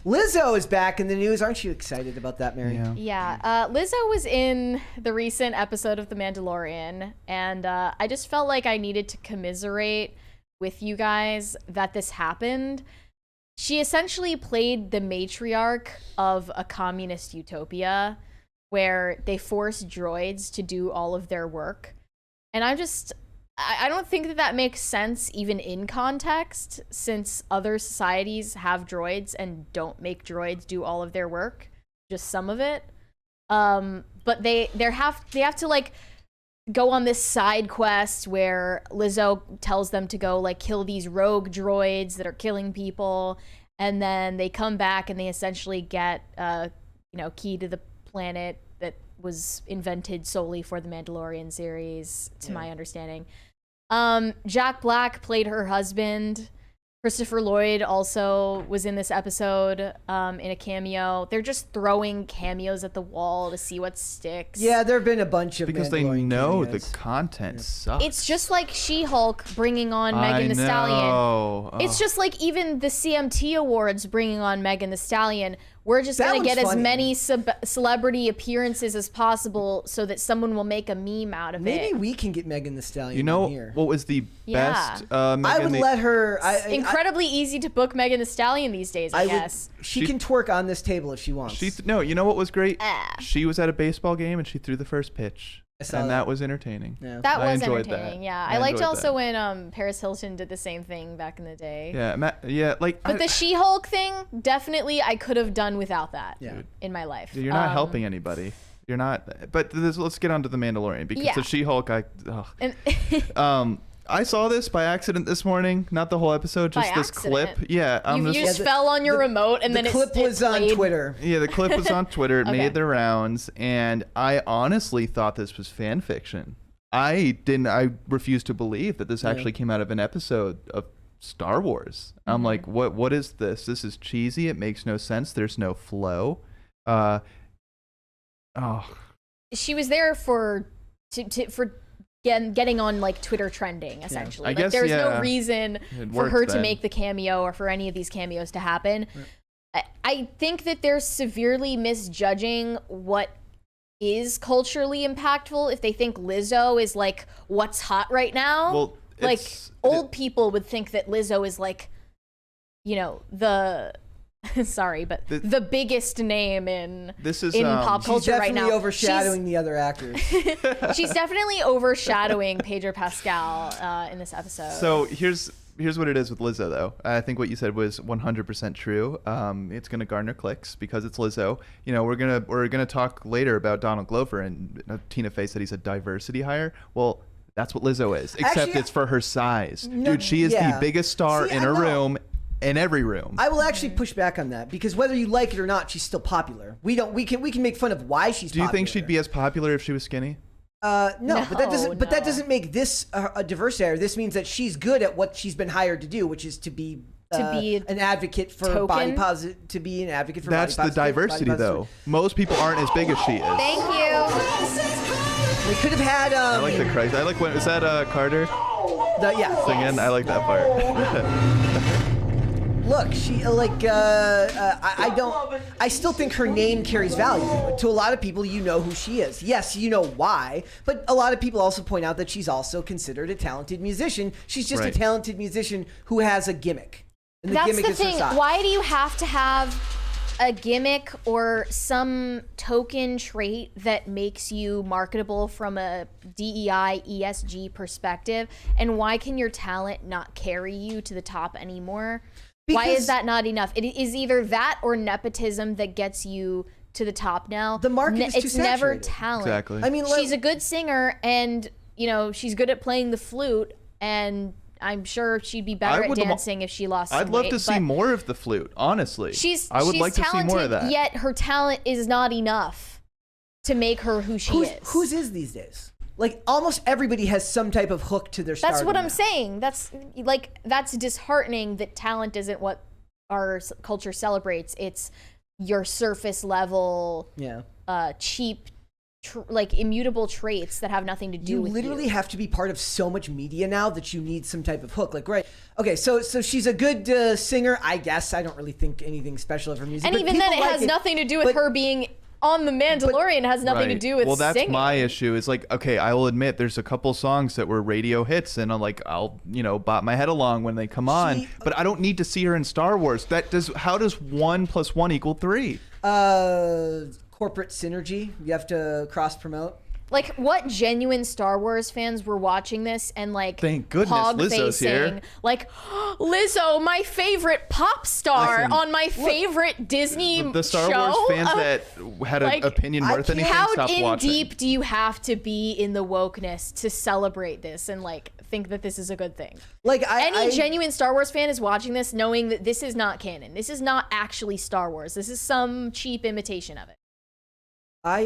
Lizzo is back in the news. Aren't you excited about that, Mary? Yeah. Lizzo was in the recent episode of The Mandalorian, and I just felt like I needed to commiserate with you guys that this happened. She essentially played the matriarch of a communist utopia where they force droids to do all of their work. And I don't think that makes sense even in context, since other societies have droids and don't make droids do all of their work, just some of it. But they have to like go on this side quest where Lizzo tells them to go like kill these rogue droids that are killing people, and then they come back and they essentially get key to the planet that was invented solely for the Mandalorian series, to my understanding. Jack Black played her husband. Christopher Lloyd also was in this episode in a cameo. They're just throwing cameos at the wall to see what sticks. Yeah, there have been a bunch of because they know the content sucks. It's just like She-Hulk bringing on Megan Thee Stallion. It's just like even the CMT Awards bringing on Megan Thee Stallion. We're just going to get as many celebrity appearances as possible so that someone will make a meme out of it. Maybe we can get Megan Thee Stallion in here. What was the best? I would let her. It's incredibly easy to book Megan Thee Stallion these days, I guess. She can twerk on this table if she wants. No, you know what was great? She was at a baseball game and she threw the first pitch. And that was entertaining. Yeah. That was entertaining. Yeah, I liked also when Paris Hilton did the same thing back in the day. Yeah, But the She-Hulk thing, definitely, I could have done without that in my life. You're not helping anybody. You're not. But let's get on to the Mandalorian, because the She-Hulk, I saw this by accident this morning. Not the whole episode, just this clip. Yeah, you just fell on your remote, and then the clip was on Twitter. Yeah, the clip was on Twitter. It made the rounds, and I honestly thought this was fan fiction. I refused to believe that this actually came out of an episode of Star Wars. I'm like, what is this? This is cheesy. It makes no sense. There's no flow. She was there for getting on like Twitter trending, essentially. I guess, there's no reason for her to then. make the cameo or for any of these cameos to happen. I think that they're severely misjudging what is culturally impactful if they think Lizzo is like what's hot right now. Well, old people would think that Lizzo is like, the sorry, but the biggest name in pop culture right now. She's definitely overshadowing the other actors. She's definitely overshadowing Pedro Pascal in this episode. So here's what it is with Lizzo, though. I think what you said was 100% true. It's going to garner clicks because it's Lizzo. We're gonna talk later about Donald Glover, and Tina Fey said he's a diversity hire. Well, that's what Lizzo is, except it's for her size. Dude, she is the biggest star in a room. In every room. I will actually push back on that, because whether you like it or not, she's still popular. We can make fun of why she's popular. Do you think she'd be as popular if she was skinny? No, but that doesn't make this a diversity hire. This means that she's good at what she's been hired to do, which is to be an advocate for body positive. To be an advocate for that's body the diversity, though. Most people aren't as big as she is. Thank you. We could have had. I like the Christ. I like when is that Carter? Singing. I like that part. Look, she I still think her name carries value. To a lot of people, you know who she is. Yes, you know why, but a lot of people also point out that she's also considered a talented musician. She's just a talented musician who has a gimmick. And the gimmick is her size. Why do you have to have a gimmick or some token trait that makes you marketable from a DEI, ESG perspective? And why can your talent not carry you to the top anymore? Why is that not enough? It is either that or nepotism that gets you to the top now. The market is too It's never saturated. talent. Exactly. I mean, she's a good singer, and she's good at playing the flute, and I'm sure she'd be better at dancing if she lost some weight. I'd love to see more of the flute, honestly. I would like to see more of that. Yet her talent is not enough to make her who she is. Whose is these days? Like, almost everybody has some type of hook to their stardom. That's what I'm saying. That's disheartening that talent isn't what our culture celebrates. It's your surface level, cheap like immutable traits that have nothing to do with you. You literally have to be part of so much media now that you need some type of hook. Like, right. Okay, so she's a good singer, I guess. I don't really think anything special of her music. And but even then, it like has nothing to do with her being on The Mandalorian. It has nothing to do with Well, that's singing. my issue. Is like, okay, I will admit there's a couple songs that were radio hits, and I'll bop my head along when they come on. But I don't need to see her in Star Wars. How does 1 + 1 = 3? Corporate synergy. You have to cross promote. Like, what genuine Star Wars fans were watching this and like thank goodness Lizzo's here. Like, Lizzo, my favorite pop star on my favorite Disney the Star show? Wars fans that had an opinion worth anything stopped How in watching. deep do you have to be in the wokeness to celebrate this and like think that this is a good thing? Like, any genuine Star Wars fan is watching this knowing that this is not canon. This is not actually Star Wars. This is some cheap imitation of it. I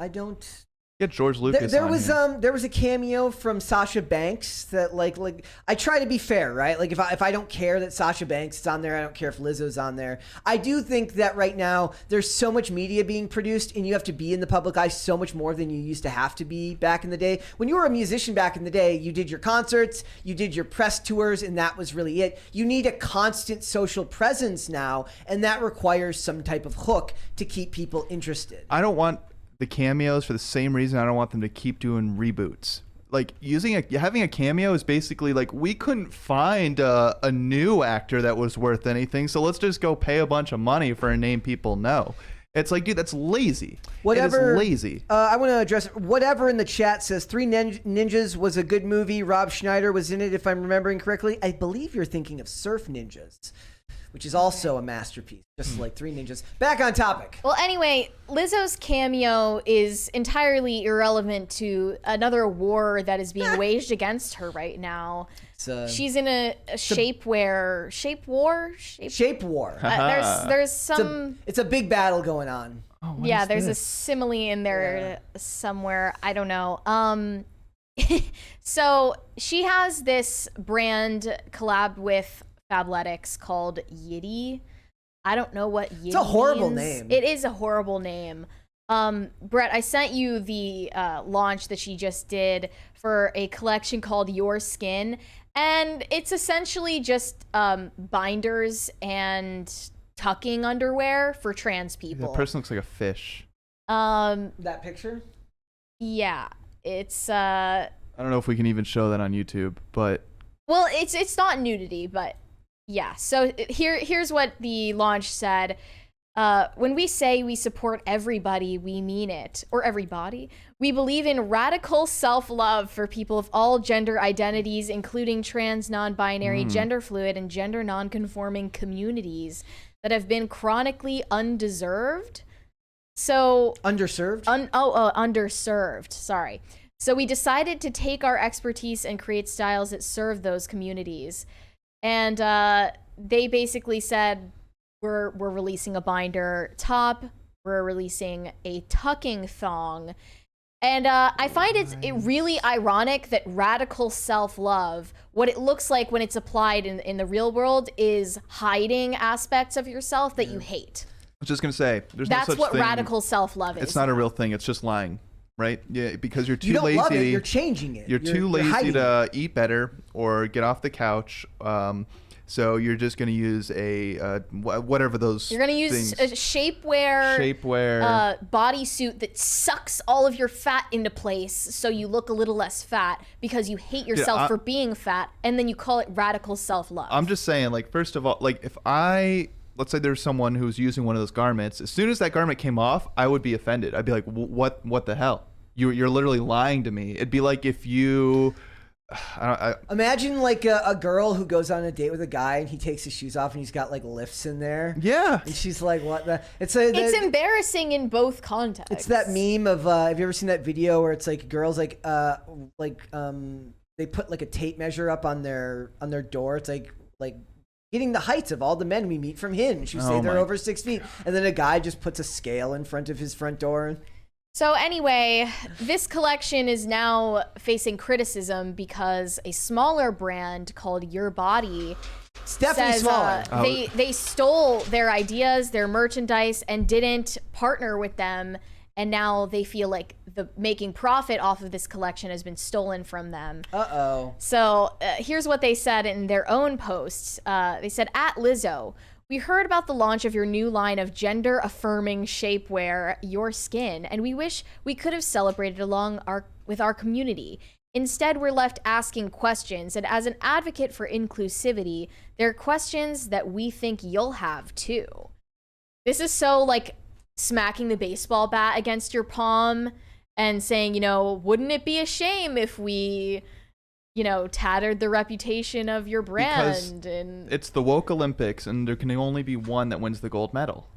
don't. Get George Lucas. There was a cameo from Sasha Banks that like I try to be fair, right? Like if I don't care that Sasha Banks is on there, I don't care if Lizzo's on there. I do think that right now there's so much media being produced and you have to be in the public eye so much more than you used to have to be back in the day. When you were a musician back in the day, you did your concerts, you did your press tours, and that was really it. You need a constant social presence now, and that requires some type of hook to keep people interested. I don't want the cameos for the same reason I don't want them to keep doing reboots. Like having a cameo is basically like, we couldn't find a new actor that was worth anything, so let's just go pay a bunch of money for a name people know. It's like, dude, that's lazy. Whatever. It is lazy. I want to address whatever in the chat says Three Ninjas was a good movie. Rob Schneider was in it, if I'm remembering correctly. I believe you're thinking of Surf Ninjas, which is also a masterpiece, just like Three Ninjas. Back on topic. Well, anyway, Lizzo's cameo is entirely irrelevant to another war that is being waged against her right now. She's in a shapewear. There's some. It's a big battle going on. Oh, there's a simile in there somewhere. I don't know. So she has this brand collab with Fabletics called Yiddy. I don't know what Yiddy It's a horrible means. name. It is a horrible name. Brett, I sent you the launch that she just did for a collection called Your Skin, and it's essentially just binders and tucking underwear for trans people. That person looks like a fish. That picture? Yeah, it's I don't know if we can even show that on YouTube, but well, it's not nudity, but yeah. So here's what the launch said. When we say we support everybody, we mean it. Or everybody. We believe in radical self-love for people of all gender identities, including trans, non-binary, gender fluid, and gender non-conforming communities that have been chronically undeserved. So Underserved? Underserved. Sorry. So we decided to take our expertise and create styles that serve those communities. And they basically said, we're releasing a binder top, we're releasing a tucking thong. And I find it really ironic that radical self-love, what it looks like when it's applied in the real world, is hiding aspects of yourself that you hate. I was just going to say, there's That's no such what thing. radical self-love is. It's not a real thing. It's just lying, right? Yeah, because you're too You don't lazy. love it, you're changing it. You're too lazy hiding to eat better or get off the couch. So you're just going to use a whatever those. You're going to use a shapewear bodysuit that sucks all of your fat into place, so you look a little less fat because you hate yourself for being fat, and then you call it radical self-love. I'm just saying, like, first of all, like, if let's say there's someone who's using one of those garments, as soon as that garment came off, I would be offended. I'd be like, what the hell? You're literally lying to me. It'd be like if you. Imagine like a girl who goes on a date with a guy and he takes his shoes off and he's got like lifts in there. Yeah. And she's like, what the? It's embarrassing in both contexts. It's that meme of, have you ever seen that video where it's like girls they put like a tape measure up on their door. It's like getting the heights of all the men we meet from Hinge who say they're over 6 feet. And then a guy just puts a scale in front of his front door. So anyway, this collection is now facing criticism because a smaller brand called Your Body says they stole their ideas, their merchandise, and didn't partner with them and now they feel like the making profit off of this collection has been stolen from them. So here's what they said in their own posts. They said, at Lizzo, we heard about the launch of your new line of gender-affirming shapewear, Your Skin, and we wish we could have celebrated with our community. Instead, we're left asking questions, and as an advocate for inclusivity, there are questions that we think you'll have too. This is so like smacking the baseball bat against your palm and saying, you know, wouldn't it be a shame if we, you know, tattered the reputation of your brand? And it's the woke Olympics, and there can only be one that wins the gold medal.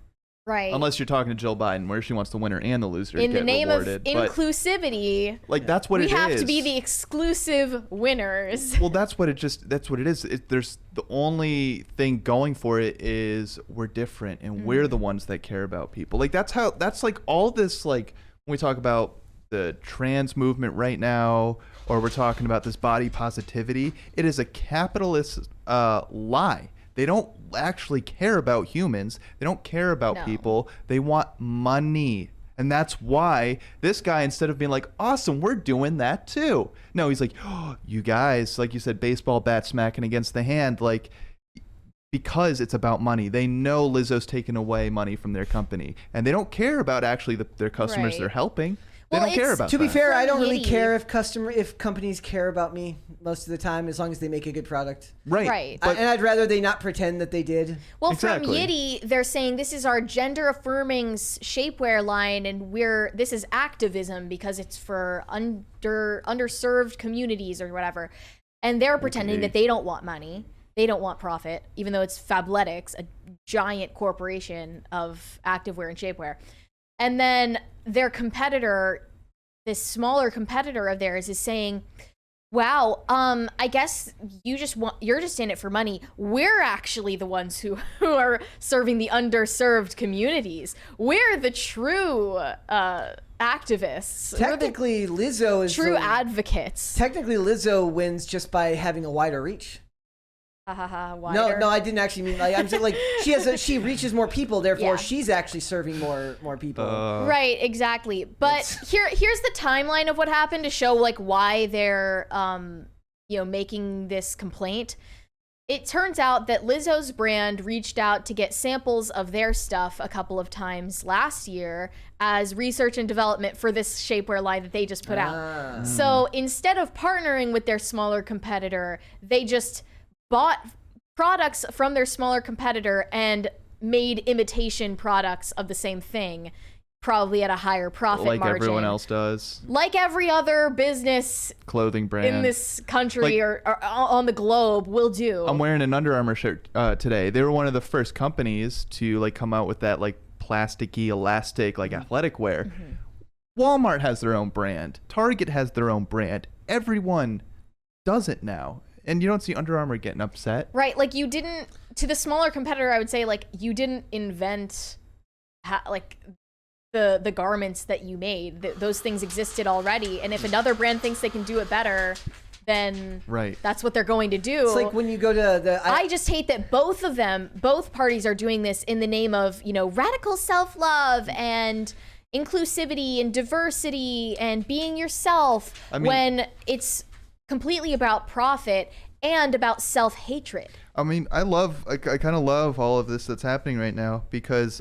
Right. Unless you're talking to Jill Biden, where she wants the winner and the loser in to get the name rewarded. of inclusivity, like that's what it is. We have to be the exclusive winners. Well, that's what it is. There's the only thing going for it is we're different and we're the ones that care about people. Like that's like all this, like when we talk about the trans movement right now, or we're talking about this body positivity, it is a capitalist lie. They don't actually care about humans. They don't care about people. They want money. And that's why this guy, instead of being like, awesome, we're doing that too. No, he's like, oh, you guys, like you said, baseball bat smacking against the hand, like, because it's about money. They know Lizzo's taking away money from their company. And they don't care about actually their customers they're helping. They don't care about that. To be fair, I don't really care if companies care about me most of the time, as long as they make a good product. Right. And I'd rather they not pretend that they did. Well, from Yitty, they're saying this is our gender-affirming shapewear line, and this is activism because it's for underserved communities or whatever. And they're pretending that they don't want money. They don't want profit, even though it's Fabletics, a giant corporation of activewear and shapewear. And then their competitor, this smaller competitor of theirs, is saying, wow, I guess you're just in it for money. We're actually the ones who are serving the underserved communities. We're the true activists. Technically, Lizzo is true advocates. Technically, Lizzo wins just by having a wider reach. Wider. No, I didn't actually mean like. I'm saying like she reaches more people, therefore she's actually serving more people. Right, exactly. But here's the timeline of what happened to show like why they're making this complaint. It turns out that Lizzo's brand reached out to get samples of their stuff a couple of times last year as research and development for this shapewear line that they just put out. So instead of partnering with their smaller competitor, they just bought products from their smaller competitor and made imitation products of the same thing, probably at a higher profit margin. Like everyone else does. Like every other business clothing brand in this country or on the globe will do. I'm wearing an Under Armour shirt today. They were one of the first companies to like come out with that like plasticky, elastic, like athletic wear. Walmart has their own brand. Target has their own brand. Everyone does it now. And you don't see Under Armour getting upset. Right. Like you didn't, to the smaller competitor, I would say like you didn't invent the garments that you made. Those things existed already. And if another brand thinks they can do it better, then that's what they're going to do. It's like when you go to I just hate that both parties are doing this in the name of, radical self-love and inclusivity and diversity and being yourself, when it's completely about profit and about self-hatred. I mean, I kind of love all of this that's happening right now because,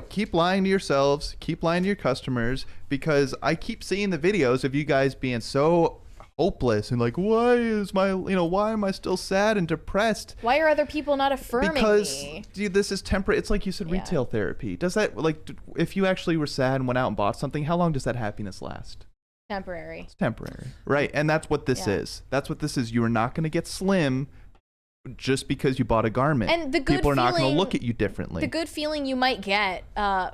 keep lying to yourselves, keep lying to your customers, because I keep seeing the videos of you guys being so hopeless and like, why am I still sad and depressed? Why are other people not affirming me? Dude, this is temporary. It's like you said, retail therapy. Does that, like, if you actually were sad and went out and bought something, how long does that happiness last? Temporary. It's temporary. Right. And that's what this is. That's what this is. You are not going to get slim just because you bought a garment. And the good people are not going to look at you differently. The good feeling you might get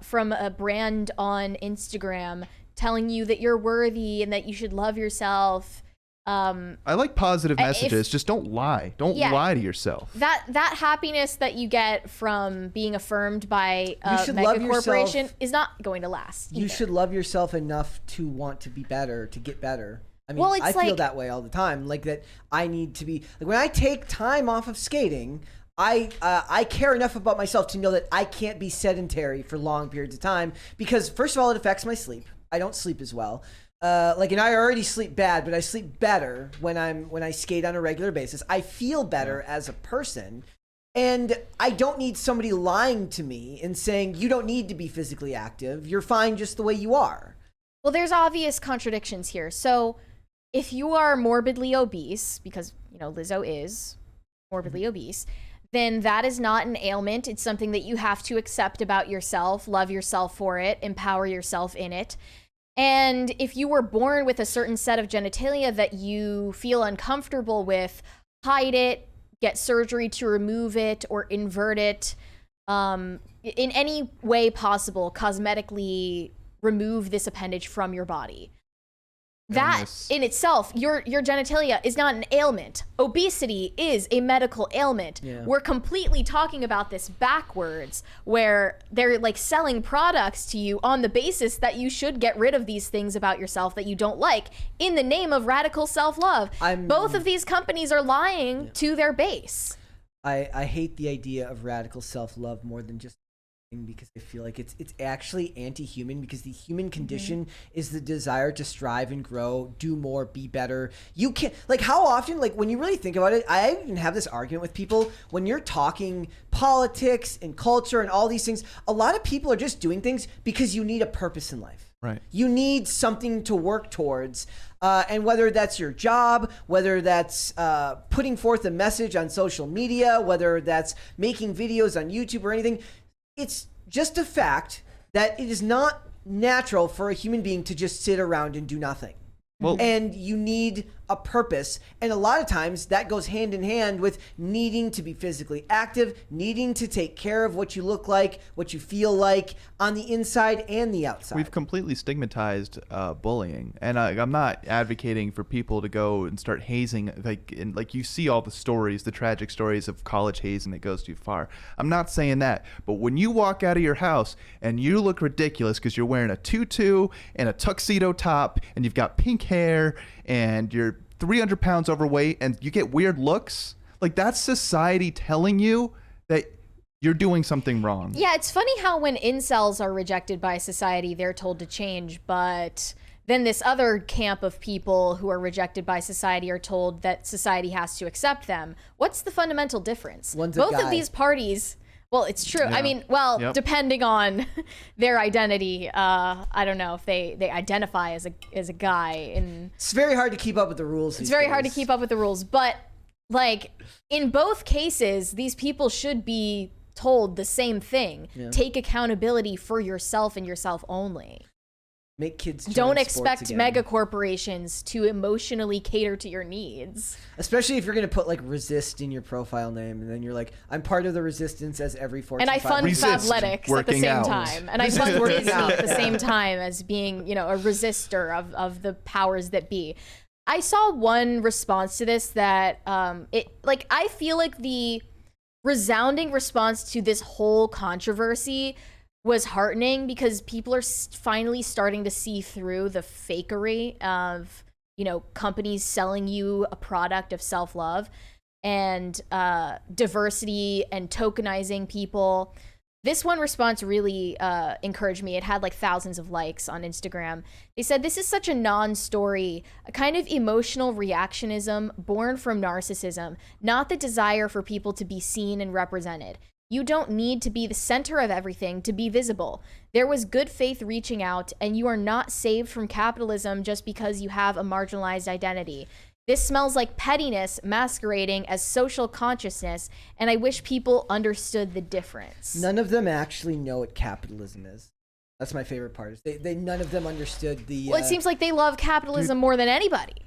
from a brand on Instagram telling you that you're worthy and that you should love yourself. I like positive messages. Just don't lie. Don't lie to yourself. That happiness that you get from being affirmed by a mega corporation is not going to last. You should love yourself enough to want to be better, to get better. I mean, I feel that way all the time. Like that I need to be, like when I take time off of skating, I care enough about myself to know that I can't be sedentary for long periods of time because, first of all, it affects my sleep. I don't sleep as well. And I already sleep bad, but I sleep better when I skate on a regular basis. I feel better as a person, and I don't need somebody lying to me and saying you don't need to be physically active. You're fine just the way you are. Well, there's obvious contradictions here. So, if you are morbidly obese, because Lizzo is morbidly obese, then that is not an ailment. It's something that you have to accept about yourself, love yourself for it, empower yourself in it. And if you were born with a certain set of genitalia that you feel uncomfortable with, hide it, get surgery to remove it or invert it, in any way possible, cosmetically remove this appendage from your body. That in itself, your genitalia is not an ailment. Obesity is a medical ailment. Yeah. We're completely talking about this backwards, where they're like selling products to you on the basis that you should get rid of these things about yourself that you don't like in the name of radical self-love. Both of these companies are lying to their base. I hate the idea of radical self-love more than just because I feel like it's actually anti-human, because the human condition is the desire to strive and grow, do more, be better. You can't, like, how often, like, when you really think about it, I even have this argument with people when you're talking politics and culture and all these things. A lot of people are just doing things because you need a purpose in life. Right. You need something to work towards. And whether that's your job, whether that's putting forth a message on social media, whether that's making videos on YouTube or anything, it's just a fact that it is not natural for a human being to just sit around and do nothing. Well, and you need a purpose. And a lot of times that goes hand in hand with needing to be physically active, needing to take care of what you look like, what you feel like on the inside and the outside. We've completely stigmatized bullying. And I'm not advocating for people to go and start hazing. Like you see all the stories, the tragic stories of college hazing that goes too far. I'm not saying that. But when you walk out of your house and you look ridiculous because you're wearing a tutu and a tuxedo top and you've got pink hair and you're 300 pounds overweight and you get weird looks, like, that's society telling you that you're doing something wrong. Yeah, it's funny how when incels are rejected by society, they're told to change, but then this other camp of people who are rejected by society are told that society has to accept them. What's the fundamental difference? Both of these parties... Well, it's true. Yeah. I mean, depending on their identity, I don't know if they identify as a guy. It's very hard to keep up with the rules. It's very hard to keep up with the rules. But, like, in both cases, these people should be told the same thing. Yeah. Take accountability for yourself and yourself only. Make kids don't expect mega corporations to emotionally cater to your needs. Especially if you're going to put like resist in your profile name, and then you're like, I'm part of the resistance as every Fortune 500. And I fund Fabletics at the same time. And I fund Disney at the same time as being, a resistor of the powers that be. I saw one response to this that I feel like the resounding response to this whole controversy was heartening, because people are finally starting to see through the fakery of, companies selling you a product of self-love and diversity and tokenizing people. This one response really encouraged me. It had like thousands of likes on Instagram. They said, "This is such a non-story, a kind of emotional reactionism born from narcissism, not the desire for people to be seen and represented. You don't need to be the center of everything to be visible. There was good faith reaching out, and you are not saved from capitalism just because you have a marginalized identity. This smells like pettiness masquerading as social consciousness, and I wish people understood the difference." None of them actually know what capitalism is. That's my favorite part. They none of them understood the... Well, it seems like they love capitalism more than anybody.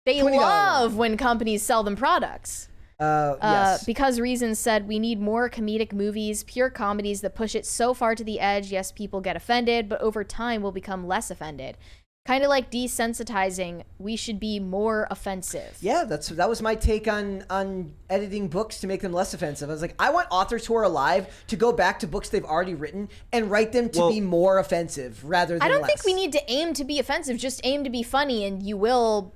They love when companies sell them products. Yes. Because Reason said, "We need more comedic movies, pure comedies that push it so far to the edge. Yes, people get offended, but over time we'll become less offended. Kind of like desensitizing. We should be more offensive." Yeah, that was my take on editing books to make them less offensive. I was like, I want authors who are alive to go back to books they've already written and write them to be more offensive rather than I don't less. think we need to aim to be offensive. Just aim to be funny, and you will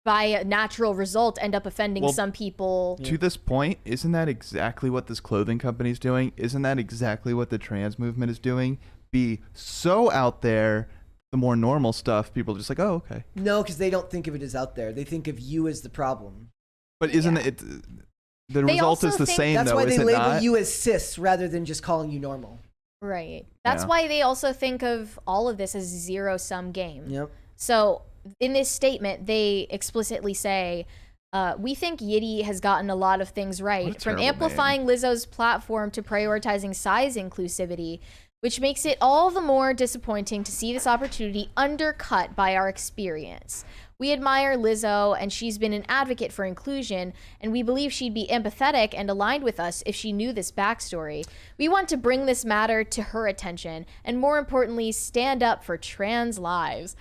by a natural result end up offending some people. To this point, isn't that exactly what this clothing company is doing? Isn't that exactly what the trans movement is doing? Be so out there, the more normal stuff, people are just like, oh, okay. No, because they don't think of it as out there. They think of you as the problem. But isn't it, the result is the same, that's though, why is they it label not? you as cis rather than just calling you normal. Right. That's Yeah. why they also think of all of this as a zero-sum game. Yep. So in this statement, they explicitly say, we think Yiddy has gotten a lot of things right, from terrible amplifying Lizzo's platform to prioritizing size inclusivity, which makes it all the more disappointing to see this opportunity undercut by our experience. We admire Lizzo, and she's been an advocate for inclusion, and we believe she'd be empathetic and aligned with us if she knew this backstory. We want to bring this matter to her attention, and more importantly, stand up for trans lives.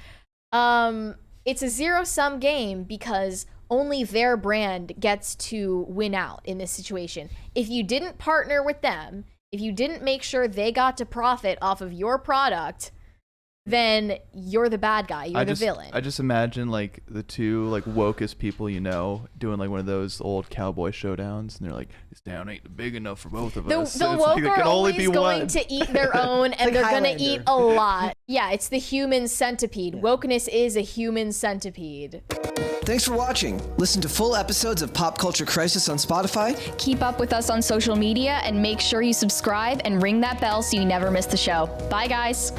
It's a zero-sum game because only their brand gets to win out in this situation. If you didn't partner with them, if you didn't make sure they got to profit off of your product, then you're the bad guy. You're the villain. I just imagine like the two like wokest people doing like one of those old cowboy showdowns, and they're like, "This town ain't big enough for both of us." The It's woke like, it are can only always be going one. to eat their own, and like they're going to Highlander. eat a lot. Yeah, it's the human centipede. Wokeness is a human centipede. Thanks for watching. Listen to full episodes of Pop Culture Crisis on Spotify. Keep up with us on social media and make sure you subscribe and ring that bell so you never miss the show. Bye, guys.